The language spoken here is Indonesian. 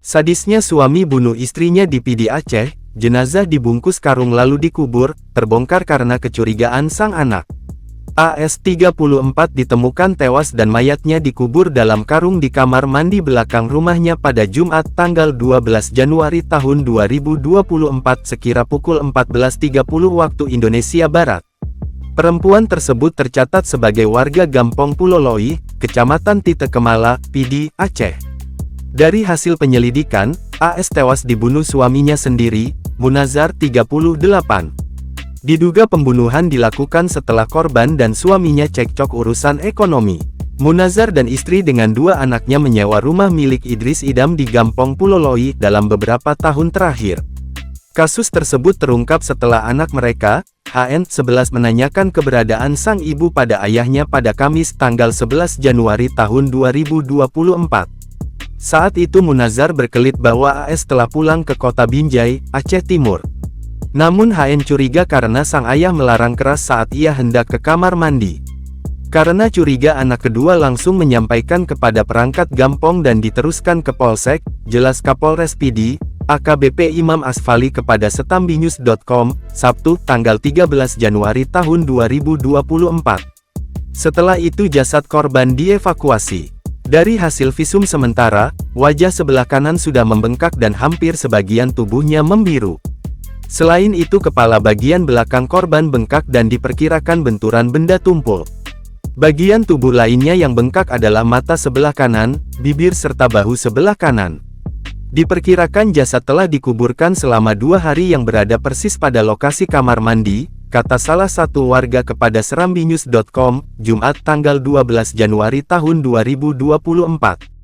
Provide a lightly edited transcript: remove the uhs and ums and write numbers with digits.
Sadisnya suami bunuh istrinya di Pidi Aceh, jenazah dibungkus karung lalu dikubur, terbongkar karena kecurigaan sang anak. AS 34 ditemukan tewas dan mayatnya dikubur dalam karung di kamar mandi belakang rumahnya pada Jumat tanggal 12 Januari tahun 2024 sekira pukul 14.30 waktu Indonesia Barat. Perempuan tersebut tercatat sebagai warga Gampong Pulo Loi, Kecamatan Tite Kemala, Pidi, Aceh. Dari hasil penyelidikan, AS tewas dibunuh suaminya sendiri, Munazar 38. Diduga pembunuhan dilakukan setelah korban dan suaminya cekcok urusan ekonomi. Munazar dan istri dengan dua anaknya menyewa rumah milik Idris Idam di Gampong Pulo Loi dalam beberapa tahun terakhir. Kasus tersebut terungkap setelah anak mereka, HN11 menanyakan keberadaan sang ibu pada ayahnya pada Kamis tanggal 11 Januari tahun 2024. Saat itu Munazar berkelit bahwa AS telah pulang ke kota Binjai, Aceh Timur. Namun HN curiga karena sang ayah melarang keras saat ia hendak ke kamar mandi. Karena curiga anak kedua langsung menyampaikan kepada perangkat Gampong dan diteruskan ke Polsek, jelas Kapolres Pidi, AKBP Imam Asfali kepada setambinews.com, Sabtu, tanggal 13 Januari tahun 2024. Setelah itu jasad korban dievakuasi. Dari hasil visum sementara, wajah sebelah kanan sudah membengkak dan hampir sebagian tubuhnya membiru. Selain itu kepala bagian belakang korban bengkak dan diperkirakan benturan benda tumpul. Bagian tubuh lainnya yang bengkak adalah mata sebelah kanan, bibir serta bahu sebelah kanan. Diperkirakan jasad telah dikuburkan selama 2 hari yang berada persis pada lokasi kamar mandi, kata salah satu warga kepada serambinews.com, Jumat tanggal 12 Januari tahun 2024.